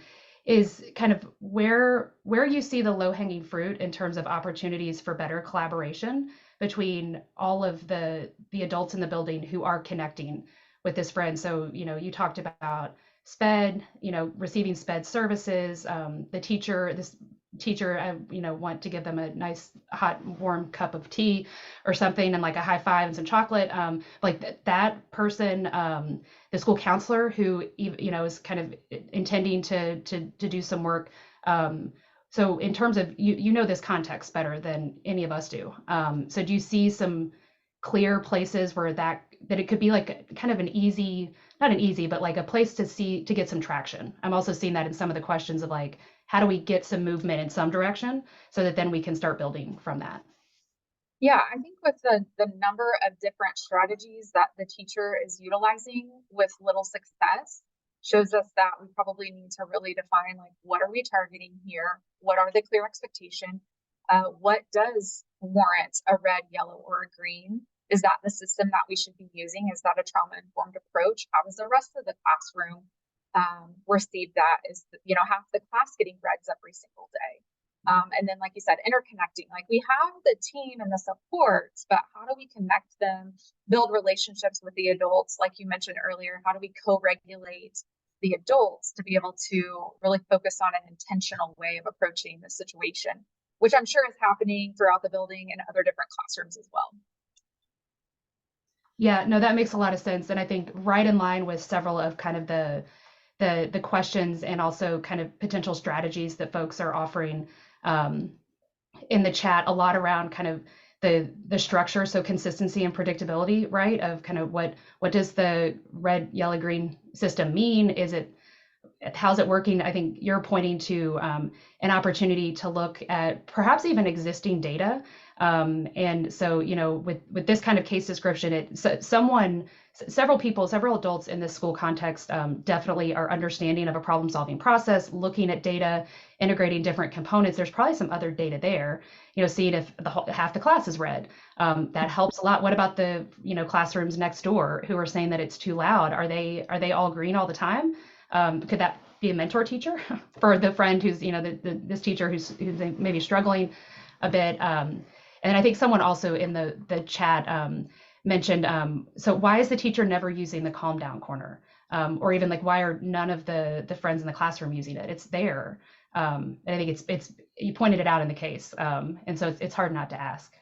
is kind of where you see the low-hanging fruit in terms of opportunities for better collaboration between all of the adults in the building who are connecting with this friend. So, you talked about SPED, receiving SPED services, the teacher, this teacher, I want to give them a nice hot warm cup of tea or something, and like a high five and some chocolate, like that person, the school counselor who is kind of intending to do some work. So in terms of this context better than any of us do, so do you see some clear places where that it could be like kind of an easy, not an easy, but like a place to get some traction? I'm also seeing that in some of the questions of like, how do we get some movement in some direction so that then we can start building from that? Yeah, I think with the number of different strategies that the teacher is utilizing with little success shows us that we probably need to really define, like, what are we targeting here? What are the clear expectation? What does warrant a red, yellow, or a green? Is that the system that we should be using? Is that a trauma-informed approach? How does the rest of the classroom receive that? Is, half the class getting reds every single day? And then, like you said, interconnecting. Like, we have the team and the supports, but how do we connect them, build relationships with the adults? Like you mentioned earlier, how do we co-regulate the adults to be able to really focus on an intentional way of approaching the situation, which I'm sure is happening throughout the building and other different classrooms as well. Yeah, no, that makes a lot of sense. And I think right in line with several of kind of the questions and also kind of potential strategies that folks are offering in the chat, a lot around kind of the structure, so consistency and predictability, right? Of kind of what does the red, yellow, green system mean? How's it working? I think you're pointing to an opportunity to look at perhaps even existing data. And so, with this kind of case description, several adults in this school context definitely are understanding of a problem solving process, looking at data, integrating different components. There's probably some other data there, seeing if half the class is red. That helps a lot. What about the, classrooms next door who are saying that it's too loud? Are they all green all the time? Could that be a mentor teacher for the friend who's, this teacher who's maybe struggling a bit? And I think someone also in the chat mentioned, so why is the teacher never using the calm down corner? Or even like, why are none of the friends in the classroom using it? It's there. And I think it's you pointed it out in the case. And so it's hard not to ask.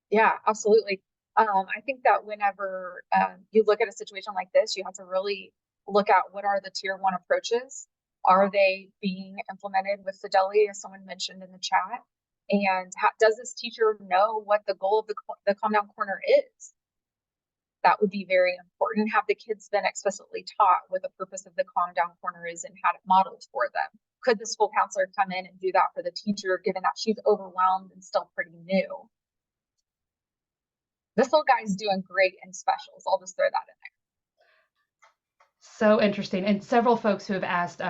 Yeah, absolutely. I think that whenever you look at a situation like this, you have to really look at what are the tier 1 approaches. Are they being implemented with fidelity, as someone mentioned in the chat? And does this teacher know what the goal of the calm down corner is? That would be very important. Have the kids been explicitly taught what the purpose of the calm down corner is and had it modeled for them? Could the school counselor come in and do that for the teacher, given that she's overwhelmed and still pretty new? This little guy's doing great in specials. I'll just throw that in there. So interesting. And several folks who have asked,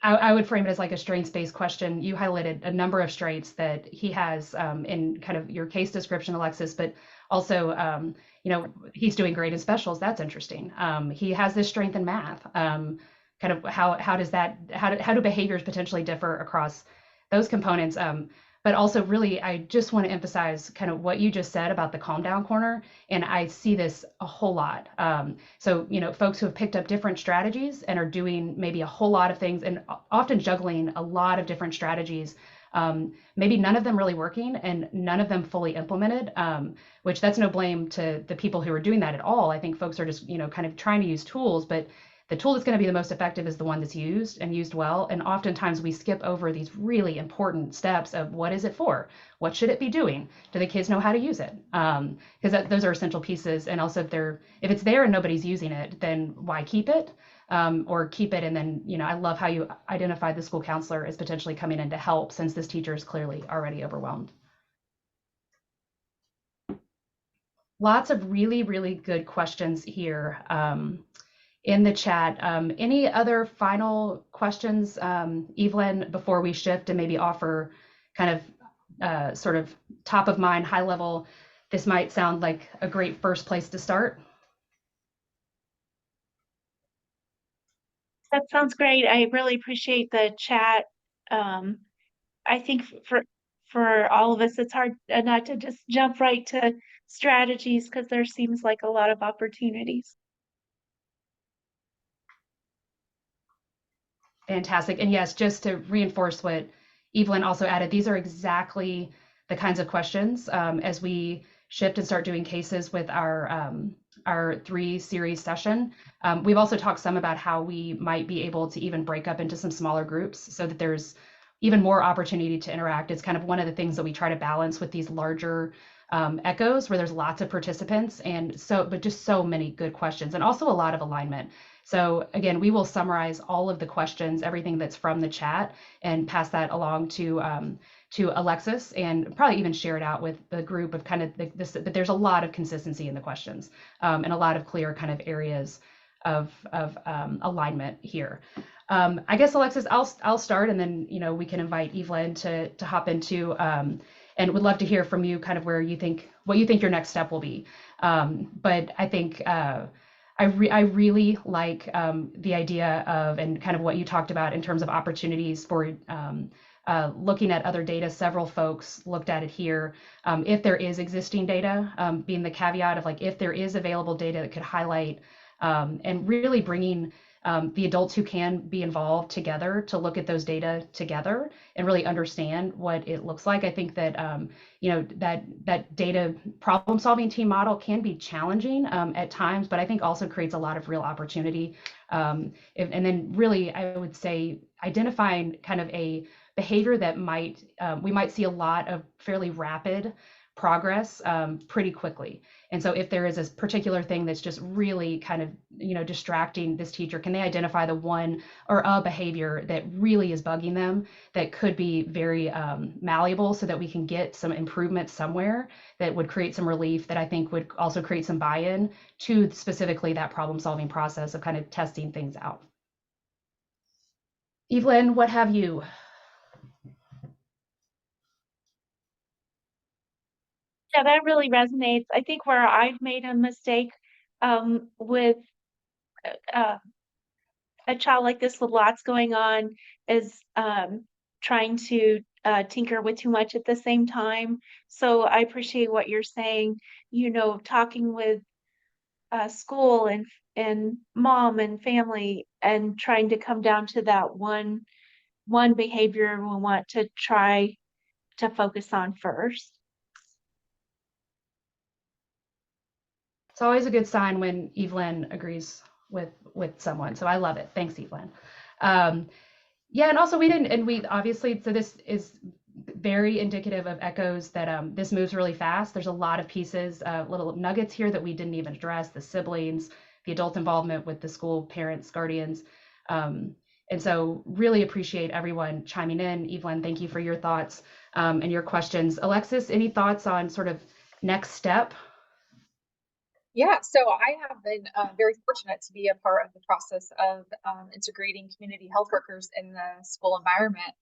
I would frame it as like a strengths-based question. You highlighted a number of strengths that he has in kind of your case description, Alexis, but also, he's doing great in specials. That's interesting. He has this strength in math. Kind of how do behaviors potentially differ across those components? But also really, I just want to emphasize kind of what you just said about the calm down corner. And I see this a whole lot. So, folks who have picked up different strategies and are doing maybe a whole lot of things and often juggling a lot of different strategies, maybe none of them really working and none of them fully implemented, which that's no blame to the people who are doing that at all. I think folks are just, kind of trying to use tools, but the tool that's going to be the most effective is the one that's used and used well. And oftentimes we skip over these really important steps of what is it for? What should it be doing? Do the kids know how to use it? Because those are essential pieces. And also if it's there and nobody's using it, then why keep it? Or keep it and then, I love how you identified the school counselor as potentially coming in to help since this teacher is clearly already overwhelmed. Lots of really, really good questions here. In the chat. Any other final questions, Evelyn, before we shift and maybe offer kind of sort of top of mind, high level, this might sound like a great first place to start? That sounds great. I really appreciate the chat. I think for all of us, it's hard not to just jump right to strategies because there seems like a lot of opportunities. Fantastic. And yes, just to reinforce what Evelyn also added, these are exactly the kinds of questions as we shift and start doing cases with our 3-series session. We've also talked some about how we might be able to even break up into some smaller groups so that there's even more opportunity to interact. It's kind of one of the things that we try to balance with these larger echoes where there's lots of participants but just so many good questions and also a lot of alignment. So again, we will summarize all of the questions, everything that's from the chat, and pass that along to Alexis, and probably even share it out with the group of kind of this. But there's a lot of consistency in the questions and a lot of clear kind of areas of alignment here. I guess Alexis, I'll start, and then we can invite Evelyn to hop into, and would love to hear from you, kind of what you think your next step will be. But I think. I really like the idea of, and kind of what you talked about in terms of opportunities for looking at other data. Several folks looked at it here. If there is existing data, being the caveat of like, if there is available data that could highlight and really bringing the adults who can be involved together to look at those data together and really understand what it looks like. I think that that data problem solving team model can be challenging at times, but I think also creates a lot of real opportunity. And then really, I would say identifying kind of a behavior that we might see a lot of fairly rapid progress pretty quickly. And so if there is a particular thing that's just really kind of, distracting this teacher, can they identify the one or a behavior that really is bugging them that could be very malleable so that we can get some improvement somewhere that would create some relief that I think would also create some buy-in to specifically that problem solving process of kind of testing things out. Evelyn, what have you? Yeah, that really resonates. I think where I've made a mistake with a child like this with lots going on is trying to tinker with too much at the same time. So I appreciate what you're saying, talking with school and mom and family and trying to come down to that one behavior we want to try to focus on first. It's always a good sign when Evelyn agrees with someone. So I love it. Thanks, Evelyn. Yeah, and also we obviously, so this is very indicative of echoes that this moves really fast. There's a lot of pieces, little nuggets here that we didn't even address, the siblings, the adult involvement with the school, parents, guardians. And so really appreciate everyone chiming in. Evelyn, thank you for your thoughts and your questions. Alexis, any thoughts on sort of next step? Yeah, so I have been very fortunate to be a part of the process of integrating community health workers in the school environment.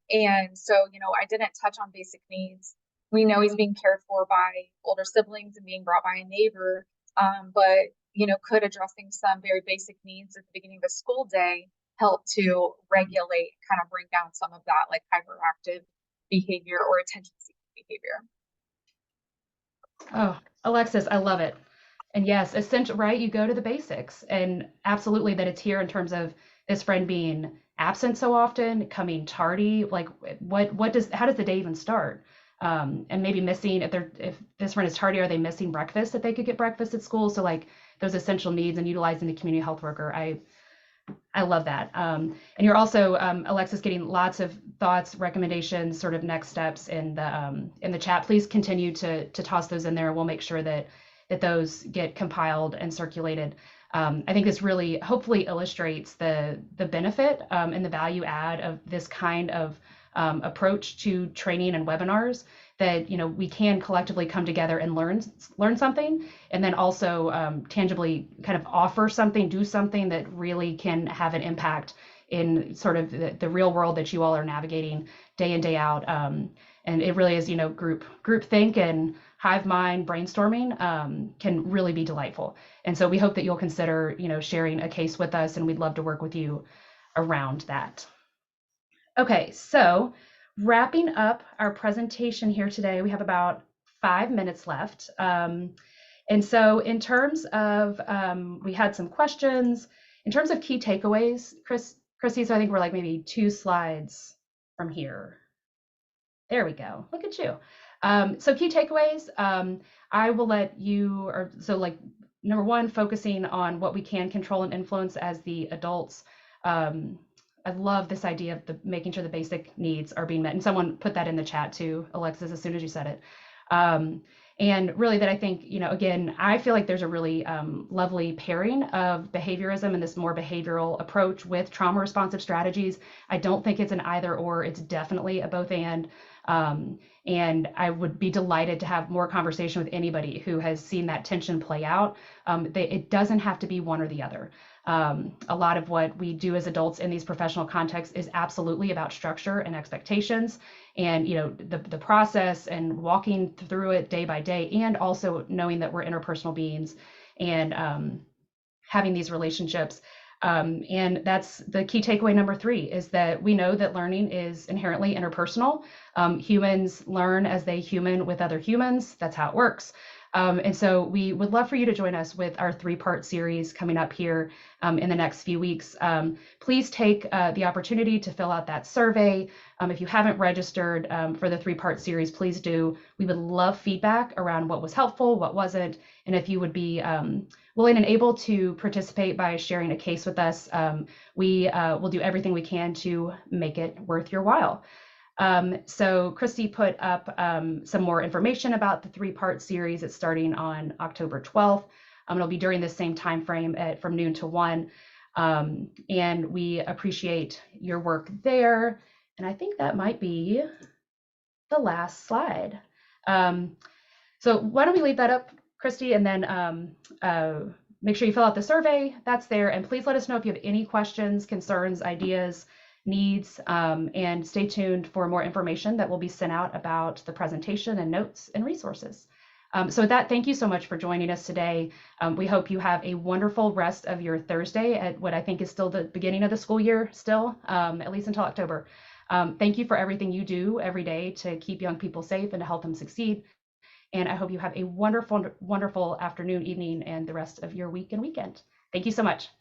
And so, I didn't touch on basic needs. We know he's being cared for by older siblings and being brought by a neighbor, but, could addressing some very basic needs at the beginning of a school day help to regulate, kind of bring down some of that like hyperactive behavior or attention-seeking behavior. Oh, Alexis, I love it. And yes, essential, right? You go to the basics, and absolutely that it's here in terms of this friend being absent so often, coming tardy. Like, how does the day even start? And maybe missing, if this friend is tardy, are they missing breakfast that they could get breakfast at school? So like those essential needs and utilizing the community health worker. I love that. And you're also, Alexis, getting lots of thoughts, recommendations, sort of next steps in the chat. Please continue to toss those in there. We'll make sure that those get compiled and circulated. I think this really hopefully illustrates the benefit and the value add of this kind of approach to training and webinars, that we can collectively come together and learn something, and then also tangibly kind of offer something, do something that really can have an impact in sort of the real world that you all are navigating day in, day out. And it really is, group think and hive mind brainstorming can really be delightful. And so we hope that you'll consider, sharing a case with us, and we'd love to work with you around that. Okay, so wrapping up our presentation here today, we have about 5 minutes left. And so in terms of, we had some questions. In terms of key takeaways, Chrissy, so I think we're like maybe 2 slides from here. There we go. Look at you. So key takeaways, I will let you, like number 1, focusing on what we can control and influence as the adults. I love this idea of making sure the basic needs are being met. And someone put that in the chat too, Alexis, as soon as you said it. And really that I think, again, I feel like there's a really lovely pairing of behaviorism and this more behavioral approach with trauma responsive strategies. I don't think it's an either or, it's definitely a both and. And I would be delighted to have more conversation with anybody who has seen that tension play out. It doesn't have to be one or the other. A lot of what we do as adults in these professional contexts is absolutely about structure and expectations, and the process and walking through it day by day, and also knowing that we're interpersonal beings and having these relationships. And that's the key takeaway number 3, is that we know that learning is inherently interpersonal. Humans learn as they human with other humans. That's how it works. And so we would love for you to join us with our 3-part series coming up here in the next few weeks. Please take the opportunity to fill out that survey. If you haven't registered for the 3-part series, please do. We would love feedback around what was helpful, what wasn't, and if you would be willing and able to participate by sharing a case with us, we will do everything we can to make it worth your while. So Christy put up some more information about the 3-part series. It's starting on October 12th. It'll be during the same time frame from noon to 1. And we appreciate your work there. And I think that might be the last slide. So why don't we leave that up, Christy, and then make sure you fill out the survey. That's there. And please let us know if you have any questions, concerns, ideas, needs, and stay tuned for more information that will be sent out about the presentation and notes and resources. So with that, thank you so much for joining us today. We hope you have a wonderful rest of your Thursday at what I think is still the beginning of the school year still, at least until October. Thank you for everything you do every day to keep young people safe and to help them succeed. And I hope you have a wonderful, wonderful afternoon, evening, and the rest of your week and weekend. Thank you so much.